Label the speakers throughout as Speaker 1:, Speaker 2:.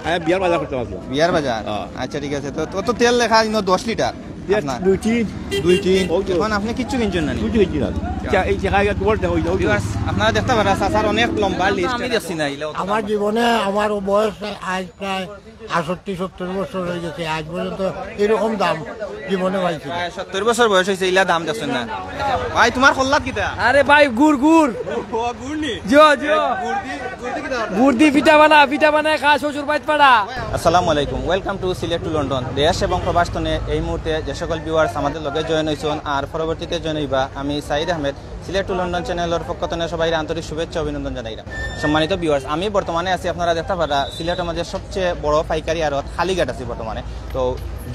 Speaker 1: আমি বিয়ার বাজার করতে পারবো।
Speaker 2: বিয়ার বাজার, আচ্ছা ঠিক আছে। তো তো তেল লেখা 10 লিটার,
Speaker 1: 2-3
Speaker 2: এখন আপনি কিচ্ছু কিনছেন না?
Speaker 1: কিছু কিনছি না, এই জায়গায় তোমার
Speaker 2: আপনারা দেখতে পারেন চাচার অনেক লম্বা লিস্ট।
Speaker 3: আমি দেখছি না
Speaker 4: আমার জীবনে আমার বয়স আজ প্রায় 68-70 বছর হয়ে গেছে, আজ পর্যন্ত এরকম দাম জীবনে পাইছি।
Speaker 2: 70 বছর বয়স হয়েছে, ইলা দাম দেখছেন না ভাই? তোমার কল্লাত কিতা?
Speaker 3: আরে ভাই গুড় গুড় গুড় দি পিঠা বানায় খা শ্বশুর বাইত পাড়া।
Speaker 2: আসসালামু আলাইকুম, welcome to Sylhet to London. দেশ এবং প্রবাসনে এই মুহূর্তে যে সকল ভিউয়ার্স আমাদের লগে জয়েন হয়েছেন আর পরবর্তীতে জয়েন হইবা, আমি সাইদ আহমেদ সিলেট টু লন্ডন চ্যানেলের পক্ষ থেকে সবাই আন্তরিক শুভেচ্ছা অভিনন্দন জানাইলাম। সম্মানিত ভিউয়ার্স, আমি বর্তমানে আছি, আপনারা দেখতে পারা সিলেটের মধ্যে সবচেয়ে বড় পাইকারি আড়ত হালিঘাট আছি বর্তমানে। তো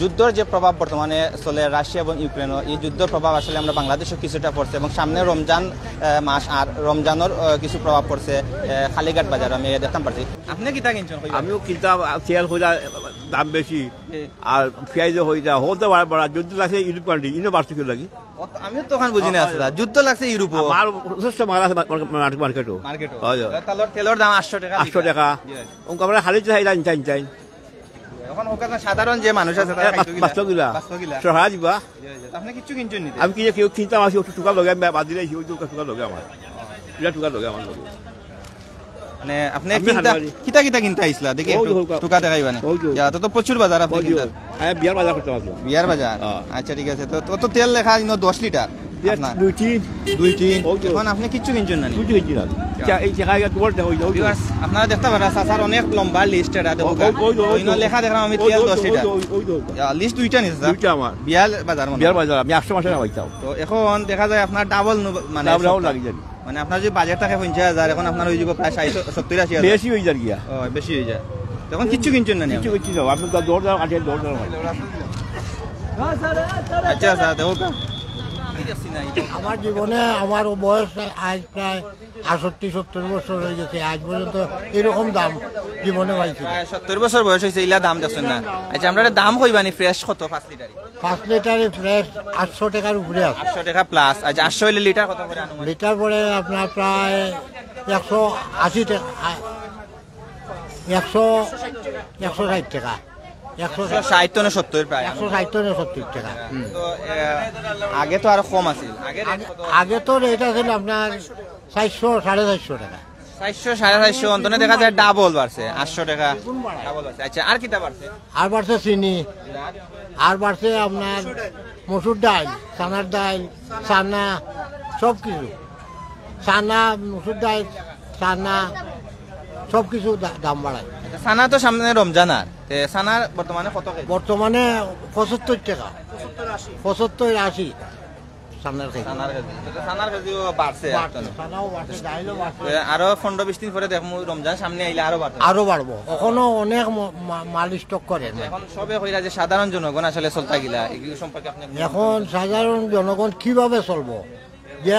Speaker 2: যুদ্ধের যে প্রভাব বর্তমানে চলে রাশিয়া এবং ইউক্রেনও, এই যুদ্ধের প্রভাব আসলে আমরা বাংলাদেশও কিছুটা পড়ছে এবং সামনে রমজান মাস আর রমজানের কিছু প্রভাব পড়ছে হালিঘাট বাজার আমি দেখতাম পারছি। আপনি কিতা কিনছেন?
Speaker 1: আমিও কিনতাম, তেল হয়ে যায় দাম বেশি আর পেঁয়াজও হয়ে যায়, হতে পারে যুদ্ধ লাগছে ইউরোপ কান্ট্রি, ইনো বাড়ছে কেউ লাগি।
Speaker 2: আমিও তখন বুঝি না আসলে যুদ্ধ লাগছে ইউরোপ
Speaker 1: যথেষ্ট মাল আছে মার্কেটও।
Speaker 2: তেলের দাম 800 টাকা।
Speaker 1: 800 টাকা আমরা খালি চাই
Speaker 2: এখন ওখানে সাধারণ যে মানুষ আছে তারা
Speaker 1: 500 কিলা সহায় দিবা।
Speaker 2: আপনি কিছু কিনছেন নি?
Speaker 1: আমি কেউ কিনতাম আসি টুকা লগে বাদ দিলে টুকা লগে আমার টুকা লগে আমার লগে।
Speaker 2: মানে আপনি কিতা কিনতে আইসলা দেখি টুকা দেখাইবা না? তো প্রচুর বাজার আপনি কিনতে।
Speaker 1: আমি বিয়ার বাজার করতে পারবো।
Speaker 2: বিয়ার বাজার, আচ্ছা ঠিক আছে। তো তো তেল লেখা 10 লিটার, 2-3 এখন আপনি কিচ্ছু কিনছেন না?
Speaker 1: কিছু কিনছি না, এই জায়গায় তোমার
Speaker 2: আপনারা দেখতে পারেন চাচার অনেক লম্বা লিস্ট, লেখা দেখলাম আমি তেল 10 লিটার লিস্ট দুইটা নিচ্ছে
Speaker 1: আমার
Speaker 2: বিয়ার বাজার
Speaker 1: আমি 100 মাসে পাইতাম।
Speaker 2: তো এখন দেখা যায় আপনার ডাবল মানে
Speaker 1: লাগি যাবে,
Speaker 2: মানে আপনার যে বাজেট থাকে 50,000, এখন আপনার হয়ে যাবে প্রায় 70-80,000
Speaker 1: বেশি হয়ে যায় গিয়া।
Speaker 2: বেশি হয়ে যায়, তখন কিচ্ছু কিনছেন না?
Speaker 1: কিছু কিনছি না, আপনি দৌড় দাও কাটিয়ে দৌড় দাও।
Speaker 2: আচ্ছা আচ্ছা দেখো
Speaker 4: আমার জীবনে আমার বয়স আজ প্রায় 68-70 বছর হয়ে গেছে, আজ পর্যন্ত এরকম দাম জীবনে পাইছি।
Speaker 2: 70 বছর বয়স হয়েছে, ইলা দাম দেখছেন না? আচ্ছা আমরা দাম কইবানি ফ্রেশ কত? 5 লিটারে
Speaker 4: 5 লিটারে ফ্রেশ 800 টাকার উপরে আছে।
Speaker 2: 800 টাকা প্লাস। আচ্ছা 800 হইলে লিটার কত করে?
Speaker 4: লিটার পরে আপনার প্রায় 180 টাকা, 160 টাকা,
Speaker 2: 160 না 70 প্রায়
Speaker 4: 160-70 টাকা।
Speaker 2: তো আগে তো আরো কম আছিল,
Speaker 4: আগে তো রেট আছিল আপনার 400-450 টাকা।
Speaker 2: 400-450 অন্তনে দেখা যায় ডাবল বাড়ছে, 800 টাকা ডাবল বাড়ছে। আচ্ছা আর কিটা বাড়ছে?
Speaker 4: আর বাড়ছে চিনি, আর বাড়ছে আপনার মসুর ডাল, চানার ডাল, চানা, সব কিছু, চানা, মসুর ডাল, চানা সব কিছু দাম বাড়ায়।
Speaker 2: সানা তো সামনে রমজান, আর সানার বর্তমানে কত?
Speaker 4: বর্তমানে 75 টাকা, 75-80 সানার
Speaker 2: কেজিও বাড়ছে। আরো 15-20 দিন পরে দেখবো রমজান সামনে আইলে আরো বাড়বো।
Speaker 4: এখনো অনেক মাল স্টক করে।
Speaker 2: এখন সবে কইরা যে সাধারণ জনগণ আসলে চলতা গিলা এগুলো সম্পর্কে আপনি
Speaker 4: এখন সাধারণ জনগণ কিভাবে চলবো? যে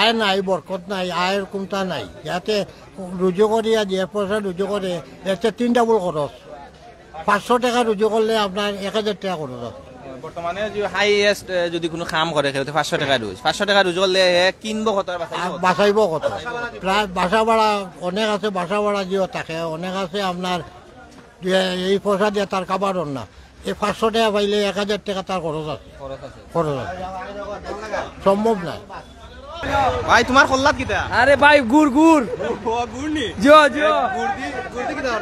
Speaker 4: আয় নাই, বরকত নাই, আয়ের কোনটা নাই, যাতে রুজু করিয়া যে পয়সা রুজু করে এতে 3 ডাবল খরচ। 500 টাকা রুজু করলে আপনার 1000 টাকা খরচ।
Speaker 2: বর্তমানে যে হাইয়েস্ট যদি কোনো কাম করে কেউ 500 টাকা রুজ, 500 টাকা রুজু করলে কিনবো কত আর
Speaker 4: বাঁচাইব কত? প্রায় বাসা ভাড়া অনেক আছে, বাসা ভাড়া যেও থাকে অনেক আছে আপনার, এই পয়সা দিয়ে তার কাবারন না। এই 500 টাকা পাইলে 1000 টাকা তার খরচ আছে, সম্ভব না।
Speaker 2: ভাই তোমার কল্লাত কিতা?
Speaker 3: আরে ভাই গুড় গুড়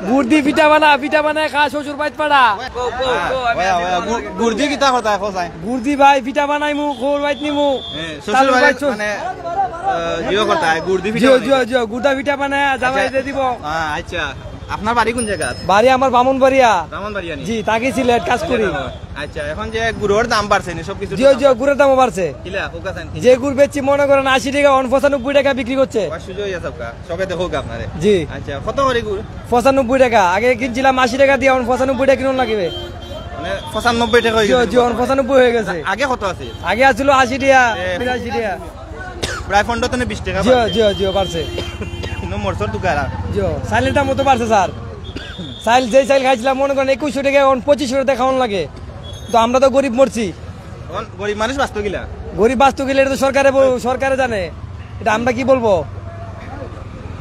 Speaker 3: গুড় দি পিঠা বানায় খা শ্বশুর বাইত পাড়া।
Speaker 2: গুড় দি কিতা কথা এখন চাই?
Speaker 3: গুড় দি ভাই পিঠা বানাই মু খোর বাইত নিমু
Speaker 2: শ্বশুর বাইত মানে জিও কথা গুড় দি পিঠা
Speaker 3: গুড়া পিঠা বানায় জামাই দিয়ে দিব।
Speaker 2: আচ্ছা আপনার বাড়ি কোন জায়গা?
Speaker 3: বাড়ি আমার বামুনবাড়িয়া। জি তাকে সিলেট কাজ করি।
Speaker 2: আচ্ছা এখন যে গুড়ের দাম বাড়ছে নি সবকিছু?
Speaker 3: জি গুড়ের দামও বাড়ছে। যে গুড় বেচছি মনে করেন 80 টাকা 95 টাকা বিক্রি করছে।
Speaker 2: সবে দেখো আপনারে।
Speaker 3: জি
Speaker 2: আচ্ছা কত করে গুড়?
Speaker 3: 95 টাকা। আগে কিনছিলাম 80 টাকা দিয়ে, 95 টাকা কিনুন লাগবে।
Speaker 2: মানে 95 টাকা হয়ে গেছে?
Speaker 3: জি 95 হয়ে গেছে।
Speaker 2: আগে কত আছে?
Speaker 3: আগে আছিল 80 টাকা 85 টাকা,
Speaker 2: প্রায় 15 থেকে 20 টাকা।
Speaker 3: জি বাড়ছে।
Speaker 2: মরসর দোকান
Speaker 3: চাইলের দাম মতো বাড়ছে স্যার। চাইল যে চাইল খাইছিলাম মনে করেন 2100 টাকা, 2500 টাকা খাওয়ান লাগে। তো আমরা তো গরিব মরছি।
Speaker 2: গরিব মানুষ বাঁচতে গিলা,
Speaker 3: গরিব বাঁচতে গেলে এটা তো সরকারে জানে, এটা আমরা কি বলবো?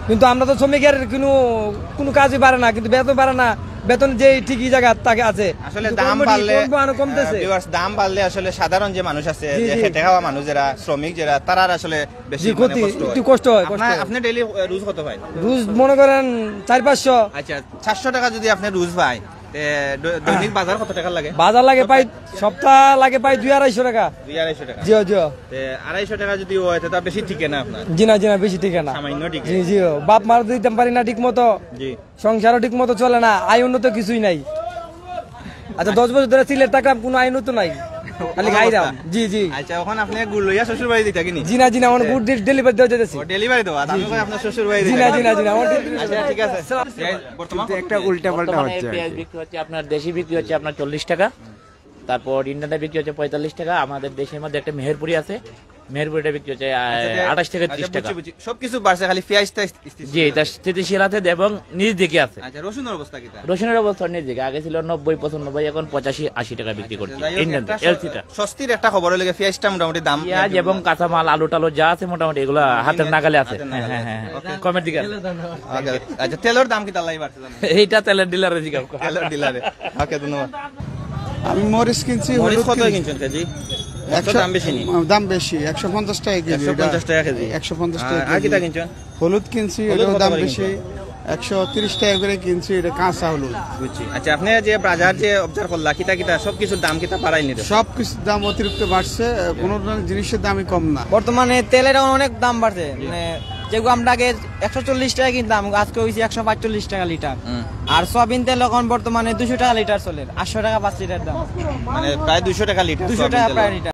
Speaker 3: কিন্তু আমরা তো শ্রমিকের কোনো কাজই পারে না, কিন্তু বেতন পারে না, বেতন যে ঠিকই জায়গা তাকে আছে
Speaker 2: আসলে
Speaker 3: কিন্তু
Speaker 2: দাম
Speaker 3: কর্মটি
Speaker 2: বাড়লে
Speaker 3: কমতেছে
Speaker 2: viewers, দাম বাড়লে আসলে সাধারণ যে মানুষ আছে
Speaker 3: জি,
Speaker 2: যে
Speaker 3: জি।
Speaker 2: খেটে খাওয়া মানুষ যারা শ্রমিক যারা তারা আসলে বেশি
Speaker 3: জি,
Speaker 2: মানে
Speaker 3: ক্ষতি,
Speaker 2: কষ্ট হয়।
Speaker 3: একটু কষ্ট হয়, কষ্ট হয়।
Speaker 2: আপনি ডেইলি রুজ কত পাই?
Speaker 3: রোজ মনে করেন 400-500
Speaker 2: আচ্ছা 400 টাকা যদি আপনি রুজ পাই দৈনিক বাজার কত টাকা লাগে?
Speaker 3: বাজার লাগে পাই সপ্তাহ লাগে পাই 200-250 টাকা
Speaker 2: 250 টাকা।
Speaker 3: জি জি
Speaker 2: 250 টাকা যদি হয় তো বেশি ঠিকে না আপনার,
Speaker 3: জি না বেশি ঠিক না
Speaker 2: সামান্য ঠিকে।
Speaker 3: জি জি বাপ মার দিতে পারি না ঠিক মতো,
Speaker 2: জি
Speaker 3: সংসারও ঠিক মতো চলে না, আয় উন্নত কিছুই নাই। আচ্ছা 10 বছর ধরে সিলেট থাকলাম, কোনো আয় উন্নত নাই, খালি খাইরাম। জি জি
Speaker 2: আচ্ছা ওখানে আপনি গুড় লইয়া শ্বশুর বাড়ি দিতে কিনি?
Speaker 3: জি না আমার গুড ডেলিভারি দেওয়া যেতেছি।
Speaker 2: ডেলিভারি দেওয়া আমি কই আপনার শ্বশুর বাড়ি
Speaker 3: জি
Speaker 2: দিতে?
Speaker 3: না আমার
Speaker 2: আচ্ছা ঠিক আছে। বর্তমান
Speaker 5: একটা উল্টা পাল্টা
Speaker 6: বর্তমানে
Speaker 5: হচ্ছে
Speaker 6: পেঁয়াজ বিক্রি হচ্ছে আপনার, দেশি বিক্রি হচ্ছে আপনার 40 টাকা, তারপর ইন্ডিয়ানটা বিক্রি হচ্ছে 45 টাকা। আমাদের দেশের মধ্যে একটা মেহেরপুরি আছে, মেহেরপুরিটা বিক্রি হচ্ছে 28 থেকে 30 টাকা।
Speaker 2: সবকিছু বাড়ছে, খালি পেঁয়াজটা
Speaker 6: জি, এটা স্থিতিশীল আছে এবং নিজ দিকে আছে।
Speaker 2: আচ্ছা রসুনের অবস্থা কি?
Speaker 6: রসুনের অবস্থা নিজ দিকে, আগে ছিল 90-95, এখন 85-80 টাকা বিক্রি করছে ইন্ডিয়ান এলসিটা।
Speaker 2: স্বস্তির একটা খবর হলে পেঁয়াজটা মোটামুটি দাম
Speaker 6: পেঁয়াজ এবং কাঁচামাল আলু টালু যা আছে মোটামুটি এগুলো হাতের নাগালে আছে। হ্যাঁ কমের দিকে আছে।
Speaker 2: আচ্ছা তেলের দাম কি তালাই বাড়ছে জানেন?
Speaker 6: এইটা তেলের ডিলারের দিকে।
Speaker 2: তেলের ডিলারে। ওকে ধন্যবাদ।
Speaker 5: আমি মরিচ কিনছি
Speaker 2: মরিচ
Speaker 5: হলুদ
Speaker 2: কত
Speaker 5: কিনছি।
Speaker 2: কিনছেন কেজি?
Speaker 5: 100
Speaker 2: দাম বেশি নি?
Speaker 5: দাম বেশি 150 টাকা কেজি
Speaker 2: 150 টাকা কেজি।
Speaker 5: 150 টাকা
Speaker 2: আর
Speaker 5: কেজি।
Speaker 2: কিটা কিনছেন?
Speaker 5: হলুদ কিনছি,
Speaker 2: হলুদ
Speaker 5: এটাও
Speaker 2: কত
Speaker 5: দাম
Speaker 2: করে
Speaker 5: বেশি 130 টাকা করে কিনছি, এটা কাঁচা হলুদ।
Speaker 2: বুঝছি। আচ্ছা আপনি যে বাজার যে অবজার্ভ করলা কিটা কিটা সবকিছুর দাম কিটা বাড়াইনি তো?
Speaker 5: সব কিছুর দাম অতিরিক্ত বাড়ছে, কোনো জিনিসের দামই কম না।
Speaker 3: বর্তমানে তেলের এখন অনেক দাম বাড়ছে, মানে যেগুলো আমরা আগে 140 টাকা কিনতাম আজকে হয়েছে 145 টাকা লিটার। আর সয়াবিন তেল এখন বর্তমানে 200 টাকা লিটার চলে, 800 টাকা 5 লিটার দাম,
Speaker 2: মানে প্রায় 200 টাকা লিটার
Speaker 3: 200 টাকা প্রায় লিটার।